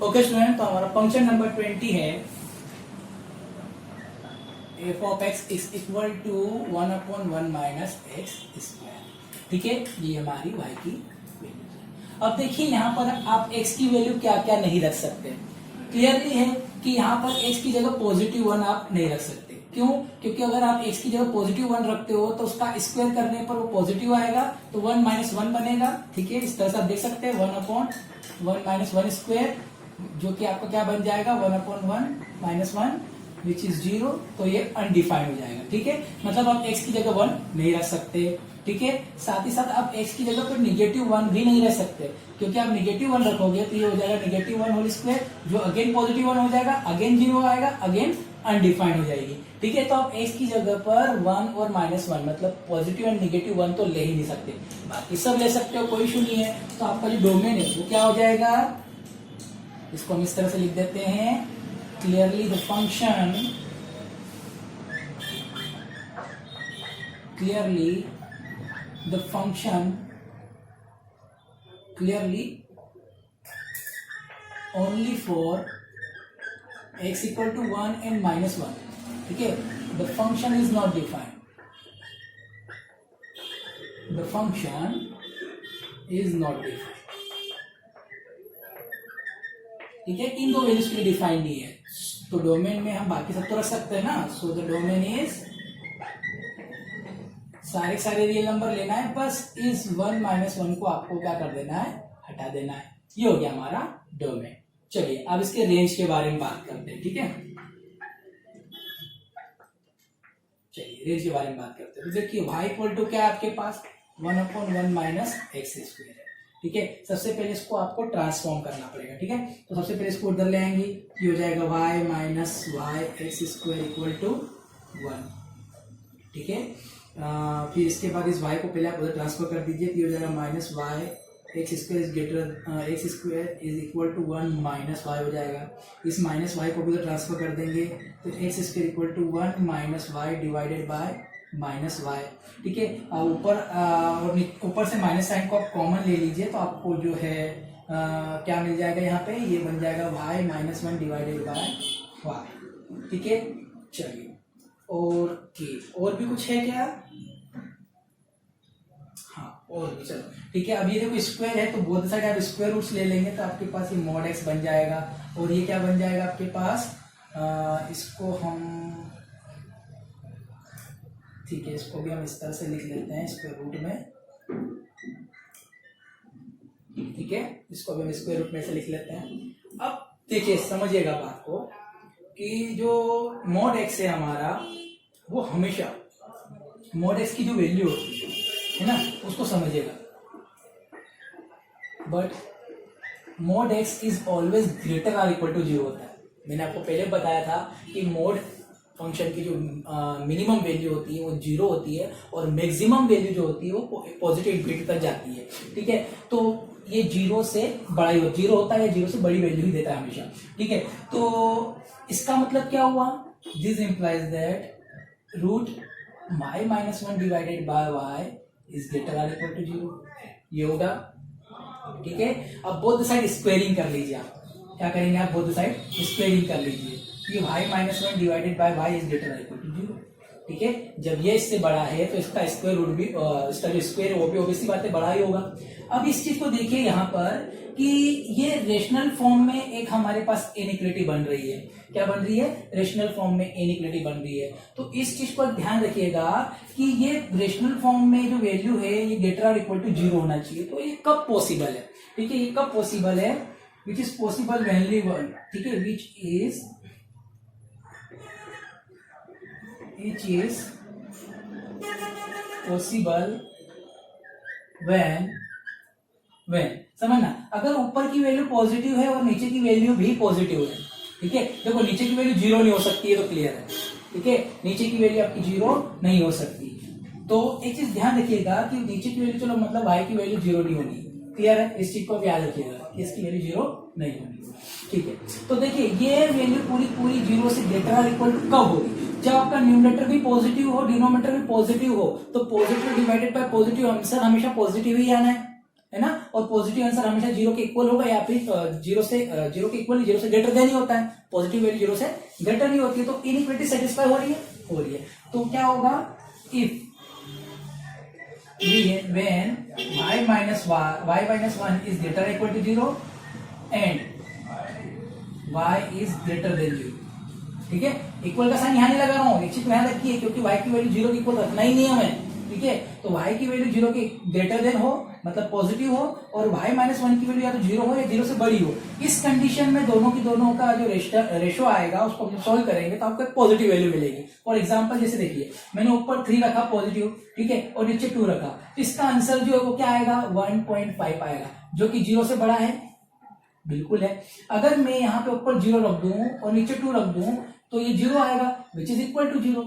Okay student, तो हमारा function number 20 है f of x is equal to 1/1 minus x square. ठीक है, ये हमारी y की वैल्यू है। अब देखिए यहाँ पर आप x की वैल्यू क्या क्या नहीं रख सकते। क्लियरली है कि यहाँ पर x की जगह +1 आप नहीं रख सकते। क्यों? क्योंकि अगर आप x की जगह +1 रखते हो तो उसका स्क्वायर करने पर वो पॉजिटिव आएगा, तो 1 - 1 बनेगा। ठीक है, इस तरह से आप देख सकते हैं 1/1 - 1 स्क्वायर, जो कि आपका क्या बन जाएगा 1/1 - 1 विच इज 0। तो ये अनडिफाइंड हो जाएगा। ठीक है, मतलब आप x की जगह 1 नहीं रख सकते। ठीक है, साथ ही साथ आप x की जगह पर -1 भी नहीं रख सकते, क्योंकि आप -1 रखोगे तो ये हो जाएगा -1 होल स्क्वायर, जो अगेन +1 हो जाएगा, अगेन 0 आएगा, अगेन अनडिफाइंड हो जाएगी। ठीक है, तो आप x की जगह पर 1 और -1 मतलब पॉजिटिव एंड -1 तो ले ही नहीं सकते, बाकी सब ले सकते हो, कोई इशू नहीं है। तो आपका जो डोमेन है वो क्या हो जाएगा, इसको हम इस तरह से लिख देते हैं, clearly the function only for x equal to 1 and -1. ठीक है, the function is not defined. The function is not defined. ठीक है, इन दो वैल्यूज के लिए डिफाइंड नहीं है, तो डोमेन में हम बाकी सब तो रख सकते हैं ना। सो द डोमेन इज, सारे रियल नंबर लेना है, बस इस 1 - 1 को आपको क्या कर देना है, हटा देना है। ये हो गया हमारा डोमेन। चलिए अब इसके रेंज के बारे में बात करते हैं। ठीक है, चलिए रेंज के बारे में बात करते हैं। तो देखिए y इक्वल टू क्या है आपके पास 1/1 माइनस एक्स स्क्वायर है। ठीक है, सबसे पहले इसको आपको ट्रांसफॉर्म करना पड़ेगा। ठीक है, तो सबसे पहले इसको उधर ले आएंगे, ये हो जाएगा y minus y x square equal to 1। ठीक है, फिर इसके बाद इस y को पहले आप उधर ट्रांसफर कर दीजिए, तो ये हो जाएगा minus y x square is equal to 1 minus y हो जाएगा। इस माइनस वाई को भी उधर ट्रांसफर कर देंगे, तो x square equal to 1 minus y divided by minus y. ठीक है, ऊपर से माइनस साइन को आप कॉमन ले लीजिए, तो आपको जो है क्या मिल जाएगा, यहाँ पे ये बन जाएगा y -1 डिवाइडेड बाय वाई। ठीक है, चलिए और भी कुछ है क्या? हाँ, और भी, चलो ठीक है। अब ये देखो स्क्वायर है, तो बोथ साइड आप स्क्वायर रूट्स ले लेंगे, तो आपके पास ये mod x बन जाएगा, और ये क्या बन जाएगा आपके पास, इसको हम, ठीक है, इसको भी हम इस तरह से लिख लेते हैं स्क्वायर रूट में। ठीक है, इसको भी हम स्क्वायर रूट में से लिख लेते हैं। अब देखिए समझिएगा बात को, कि जो mod x है हमारा, वो हमेशा mod x की जो वैल्यू होती है ना, उसको समझिएगा, but mod x is always greater or equal to 0 होता है। मैंने आपको पहले बताया था कि mod फंक्शन की जो मिनिमम वैल्यू होती है वो 0 होती है, और मैक्सिमम वैल्यू जो होती है वो पॉजिटिव इंफिनिटी तक जाती है। ठीक है, तो ये 0 से बड़ा ही 0 होता है, 0 से बड़ी वैल्यू ही देता है हमेशा। ठीक है, तो इसका मतलब क्या हुआ, this implies that root y -1 divided by y is greater or equal to 0, ये होगा। ठीक है, अब बोथ साइड स्क्वायरिंग कर लीजिए, आप क्या करेंगे, आप बोथ साइड स्क्वायरिंग कर लीजिए, ये y -1 divided by y is greater equal to 0। ठीक है, जब ये इससे बड़ा है तो इसका स्क्वायर रूट भी, इसका जो स्क्वायर है वो भी ऑब्वियसली बात है बड़ा ही होगा। अब इस चीज को देखिए यहाँ पर कि ये रेशनल फॉर्म में एक हमारे पास इनइक्वालिटी बन रही है। क्या बन रही है? रेशनल फॉर्म में इनइक्वालिटी बन रही है। तो इस चीज पर ध्यान रखिएगा कि ये रेशनल फॉर्म में जो वैल्यू है ये ग्रेटर और इक्वल टू 0 होना चाहिए। तो ये कब पॉसिबल है? ठीक है, ये कब पॉसिबल है? Which is possible vainly one. ठीक है, विच इज पॉसिबल when समझना, अगर ऊपर की वैल्यू पॉजिटिव है और नीचे की वैल्यू भी पॉजिटिव है। ठीक है, देखो नीचे की वैल्यू 0 नहीं हो सकती है, तो क्लियर है। ठीक है, नीचे की वैल्यू आपकी 0 नहीं हो सकती। तो एक चीज ध्यान रखिएगा कि नीचे की वैल्यू, चलो मतलब y की वैल्यू 0 नहीं होनी, क्लियर है, इस चीज को याद रखिएगा कि इसकी वैल्यू 0 नहीं होनी। ठीक है, तो देखिए ये वैल्यू पूरी 0 से ग्रेटर और इक्वल टू कब होगी? जब आपका न्यूमरेटर भी पॉजिटिव हो, डिनोमिनेटर भी पॉजिटिव हो, तो पॉजिटिव डिवाइडेड बाय पॉजिटिव हमेशा पॉजिटिव ही आना है। है ना, और पॉजिटिव आंसर हमेशा जीरो के इक्वल होगा, या फिर जीरो के इक्वल, जीरो से ग्रेटर देन ही होता है, पॉजिटिव वैल्यू जीरो से ग्रेटर नहीं होती है, तो इनइक्वालिटी सेटिस्फाई हो रही है। तो क्या होगा, if when y minus 1 is greater or equal to 0 and y is greater than 0, ठीक है, इक्वल का साइन यहाँ नहीं लगा रहा हूँ, एक चीज ध्यान रखिए, क्योंकि y की वैल्यू जीरो के इक्वल रखना ही नहीं है हमें, ठीक है, तो y की वैल्यू जीरो के ग्रेटर देन हो, मतलब पॉजिटिव हो, और y माइनस 1 की वैल्यू या तो जीरो हो या जीरो से बड़ी हो, इस कंडीशन में दोनों का जो रेशो आएगा उसको हम सॉल्व करेंगे तो आपको पॉजिटिव वैल्यू मिलेगी। फॉर एग्जांपल जैसे देखिए, मैंने ऊपर 3 रखा पॉजिटिव, ठीक है, और नीचे 2 रखा, इसका आंसर जो है वो क्या आएगा, 1.5 आएगा, जो कि जीरो से बड़ा है, बिल्कुल है। अगर मैं यहाँ पे ऊपर 0 रख दूं और नीचे 2 रख दूं तो ये 0 आएगा, विच इज इक्वल टू 0,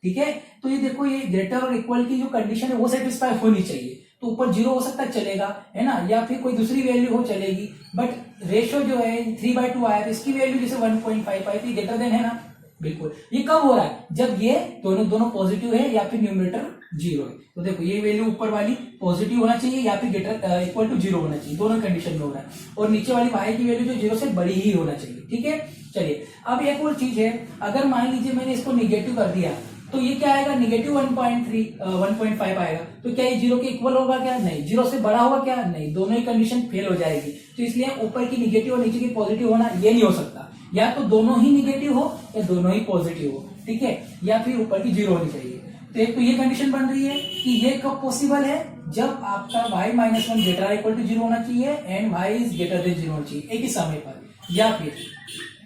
ठीक है। तो ये देखो, ये ग्रेटर और इक्वल की जो कंडीशन है वो सेटिस्फाई होनी चाहिए, तो ऊपर 0 हो सकता है, चलेगा, है ना, या फिर कोई दूसरी वैल्यू हो, चलेगी, बट रेशो जो है 3/2 आया, तो इसकी वैल्यू जैसे 1.5 आई थी, ग्रेटर देन है ना, बिल्कुल। ये कब हो रहा है, जब ये दोनों पॉजिटिव है या फिर न्यूमरेटर 0 है। तो देखो, ये वैल्यू ऊपर वाली पॉजिटिव होना चाहिए या फिर ग्रेटर इक्वल टू 0 होना चाहिए, दोनों कंडीशन में हो रहा है, और नीचे वाली y की वैल्यू जो 0 से बड़ी ही होना चाहिए, ठीक है। चलिए, अब एक और चीज है, अगर मान लीजिए मैंने इसको निगेटिव कर दिया, तो ये क्या आएगा, निगेटिव 1.5 आएगा, तो क्या ये 0 के इक्वल होगा क्या, नहीं, 0 से बड़ा होगा क्या, नहीं, दोनों ही कंडीशन फेल हो जाएगी। तो इसलिए ऊपर की निगेटिव और नीचे की पॉजिटिव होना ये नहीं हो सकता, या तो दोनों ही निगेटिव हो या दोनों ही पॉजिटिव हो, ठीक है, या फिर ऊपर की 0 होनी चाहिए। तो एक तो ये कंडीशन बन रही है कि ये कब पॉसिबल है, जब आपका y minus 1 greater or equal to 0 होना चाहिए and y is greater than 0 होना चाहिए एक ही समय पर, या फिर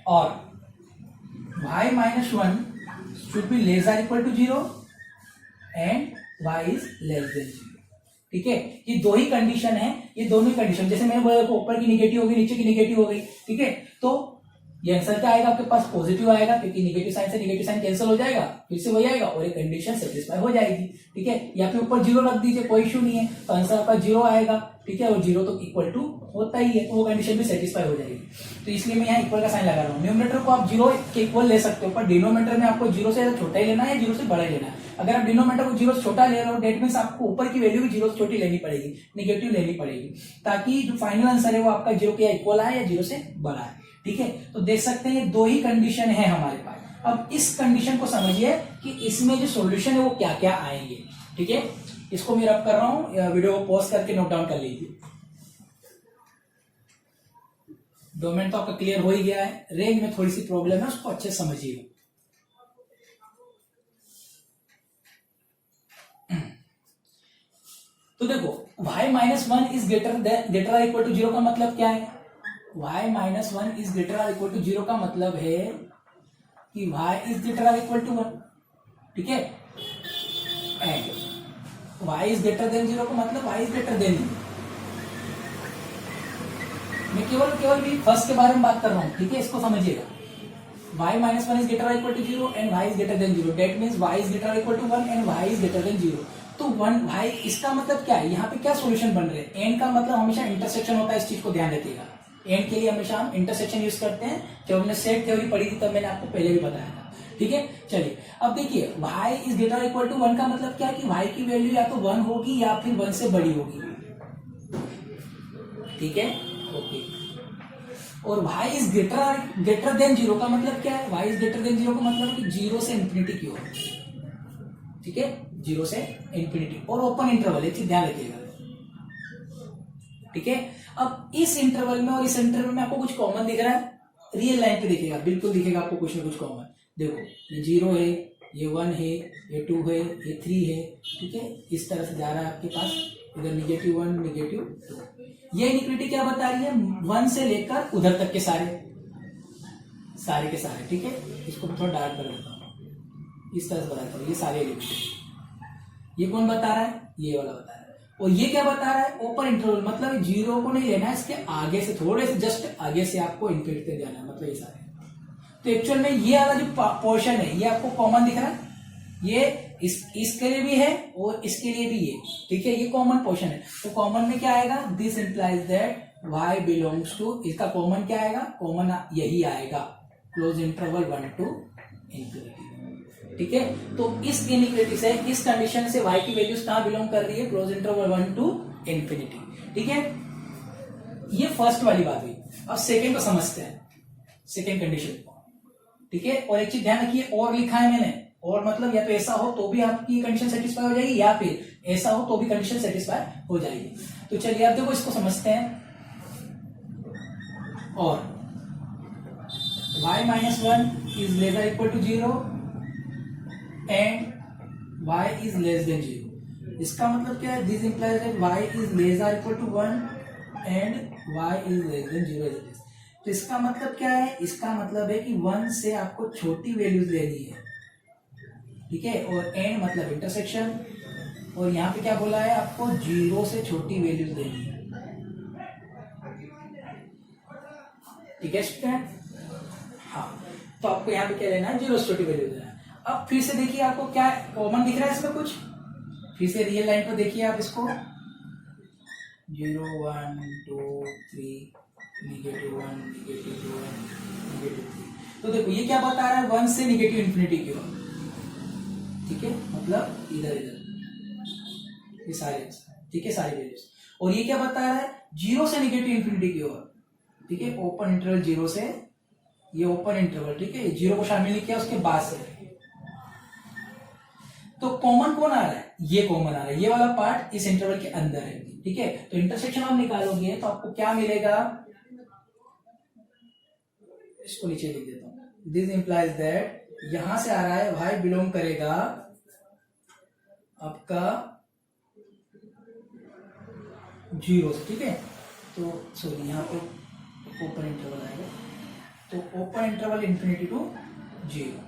और y minus 1 should be less or equal to 0 and y is less than 0, ठीक है। ये दो ही कंडीशन है, ये दोनों ही कंडीशन, जैसे मैंने बोला ऊपर की निगेटिव हो गई, नीचे की निगेटिव हो गई, ठीक है, तो ये आंसर क्या आएगा आपके पास, पॉजिटिव आएगा, क्योंकि निगेटिव साइन से निगेटिव साइन कैंसिल हो जाएगा, फिर से वही आएगा और ये कंडीशन सेटिस्फाई हो जाएगी, ठीक है। या फिर ऊपर 0 रख दीजिए, कोई इशू नहीं है, तो आंसर आपका 0 आएगा, ठीक है, और 0 तो इक्वल टू होता ही है, तो वो कंडीशन भी सेटिस्फाई हो जाएगी। तो इसलिए मैं यहाँ इक्वल का साइन लगा रहा हूँ। न्यूमरेटर को आप 0 के इक्वल ले सकते हो, पर डिनोमिनेटर में आपको 0 से छोटा ही लेना है या 0 से बड़ा ही लेना है। अगर आप डिनोमिनेटर को 0 से छोटा ले रहे हो, डेट मीन्स आपको ऊपर की वैल्यू भी 0 से छोटी लेनी पड़ेगी, निगेटिव लेनी पड़ेगी, ताकि जो फाइनल आंसर है वो आपका 0 के इक्वल आए या 0 से बड़ा है, ठीक है। तो देख सकते हैं ये दो ही कंडीशन है हमारे पास। अब इस कंडीशन को समझिए कि इसमें जो सॉल्यूशन है वो क्या क्या आएंगे, ठीक है। इसको मैं रब कर रहा हूं, वीडियो को पॉज करके नोट डाउन कर लीजिए। डोमेन तो आपका क्लियर हो ही गया है, रेंज में थोड़ी सी प्रॉब्लम है, उसको अच्छे समझिए। तो देखो, y minus 1 is greater or equal to 0 का मतलब क्या है, y minus 1 is greater or equal to 0 का मतलब है कि y is greater or equal to 1, ठीक है, and y is greater than 0 का मतलब y इज ग्रेटर देन 0। मैं केवल भी फर्स्ट के बारे में बात कर रहा हूं, ठीक है, इसको समझिएगा। y minus 1 is greater or equal to 0 and y is greater than 0, that means y is greater or equal to 1 and y is greater than 0। तो 1 y, इसका मतलब क्या है, यहाँ पे क्या सॉल्यूशन बन रहे हैं, एंड का मतलब हमेशा इंटरसेक्शन होता है, इस चीज को ध्यान रखिएगा। एंड के लिए हमेशा हम इंटरसेक्शन यूज करते हैं, जब हमने सेट थ्योरी पढ़ी थी तब मैंने आपको पहले भी बताया था, ठीक है। चलिए, अब देखिए, y is greater equal to 1 का मतलब क्या है कि y की वैल्यू या तो 1 होगी या फिर 1 से बड़ी होगी, ठीक है, ओके। और y इज ग्रेटर देन 0 का मतलब क्या है, y इज ग्रेटर देन 0 का मतलब कि 0 से इंफिनिटी की ओर, ठीक है, 0 से इंफिनिटी और ओपन इंटरवल, एक चीज ध्यान रखिएगा, ठीक है। अब इस इंटरवल में और इस इंटरवल में आपको कुछ कॉमन दिख रहा है, रियल लाइन पे दिखेगा, बिल्कुल दिखेगा आपको कुछ ना कुछ कॉमन। देखो, ये 0 है, ये 1 है, ये 2 है, ये 3 है, ठीक है, इस तरह से जा रहा है आपके पास, इधर -1 -2। ये इनइक्वालिटी क्या बता रही है, 1 से लेकर उधर तक के सारे के सारे, ठीक है। इसको थोड़ा डार्क कर देता हूँ, इस तरह से बताता हूँ, ये सारे इनइक्वालिटी। ये कौन बता रहा है, ये वाला बता रहा है। और ये क्या बता रहा है, ओपन इंटरवल, मतलब 0 को नहीं लेना है, इसके आगे से थोड़े से जस्ट आगे से आपको इनफिनिटी तक जाना है, मतलब ये सारे। तो एक्चुअल में ये वाला जो पोर्शन है ये आपको कॉमन दिख रहा है, ये इसके लिए भी है और इसके लिए भी ये, ठीक है, ये कॉमन पोर्शन है। तो कॉमन में क्या आएगा, this implies that y belongs to, इसका कॉमन क्या आएगा, कॉमन यही आएगा, क्लोज इंटरवल 1 to इंफिनिटी, ठीक है। तो इस इनइक्वालिटी से, इस कंडीशन से y की वैल्यूज कहां बिलोंग कर रही है, क्लोज इंटरवल 1 to इंफिनिटी, ठीक है, ये फर्स्ट वाली बात हुई। अब सेकेंड को समझते हैं, सेकेंड कंडीशन को, ठीक है। और एक चीज ध्यान रखिए, और लिखा है मैंने, और मतलब या तो ऐसा हो तो भी आपकी कंडीशन सेटिस्फाई हो जाएगी, या फिर ऐसा हो तो भी कंडीशन सेटिस्फाई हो जाएगी। तो चलिए अब देखो इसको समझते हैं। और y minus 1 is less equal to 0 and y is less than 0। इसका मतलब क्या है, this implies that y is less equal to 1 and y is less than 0। तो इसका मतलब क्या है, इसका मतलब है कि 1 से आपको छोटी वैल्यूज लेनी है, ठीक है। और एंड मतलब इंटरसेक्शन, और यहाँ पे क्या बोला है आपको, 0 से छोटी वैल्यूज लेनी है, ठीक है स्टूडेंट। हाँ, तो आपको यहाँ पे क्या लेना है, 0 से छोटी वैल्यूज लेना है। अब फिर से देखिए आपको क्या कॉमन दिख रहा है इसमें कुछ, फिर से रियल लाइन पर देखिए आप इसको, 0 1 2 3 -1 -2 -3। तो देखो ये क्या बता रहा है, 1 से नेगेटिव इन्फिनिटी की ओर, ठीक है, मतलब इधर इधर ये सारे, ठीक है, सारी वैल्यूज। और ये क्या बता रहा है, 0 से नेगेटिव इन्फिनिटी की ओर, ठीक है, ओपन इंटरवल 0 से, ये ओपन इंटरवल, ठीक है, 0 को शामिल नहीं किया उसके बाद से। तो कॉमन कौन आ रहा है, ये कॉमन आ रहा है, ये वाला पार्ट इस इंटरवल के अंदर है, ठीक है। तो इंटरसेक्शन आप निकालोगे तो आपको क्या मिलेगा, इसको नीचे लिख देता हूं, दिस इंप्लाइज दैट यहां से आ रहा है y बिलोंग करेगा आपका 0 से, ठीक है। तो सॉरी यहाँ पे ओपन इंटरवल आएगा, तो ओपन इंटरवल इंफिनिटी टू 0,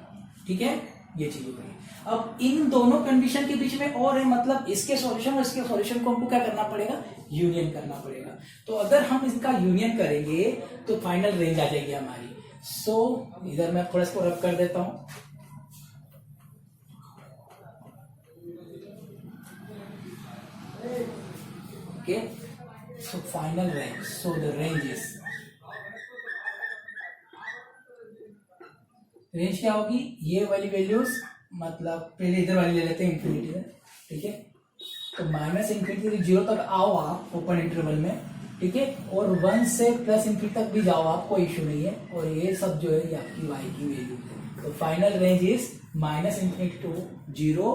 ठीक है, ये चीज हो गई। अब इन दोनों कंडीशन के बीच में और है, मतलब इसके सॉल्यूशन और इसके सॉल्यूशन को हमको क्या करना पड़ेगा, यूनियन करना पड़ेगा। तो अगर हम इसका यूनियन करेंगे तो फाइनल रेंज आ जाएगी हमारी। सो इधर मैं थोड़ा इसको रब कर देता हूं, okay. So final range, so the range is, range क्या होगी, ये वाली वैल्यूज, मतलब पहले इधर वाली ले लेते हैं इंफिनिटी में, ठीक है। तो माइनस इंफिनिटी से 0 तक आओ आप ओपन इंटरवल में, ठीक है, और 1 से प्लस इंफिनिटी तक भी जाओ आप, कोई इश्यू नहीं है। और ये सब जो है ये आपकी y की वैल्यू है। तो फाइनल रेंज इज -∞ to 0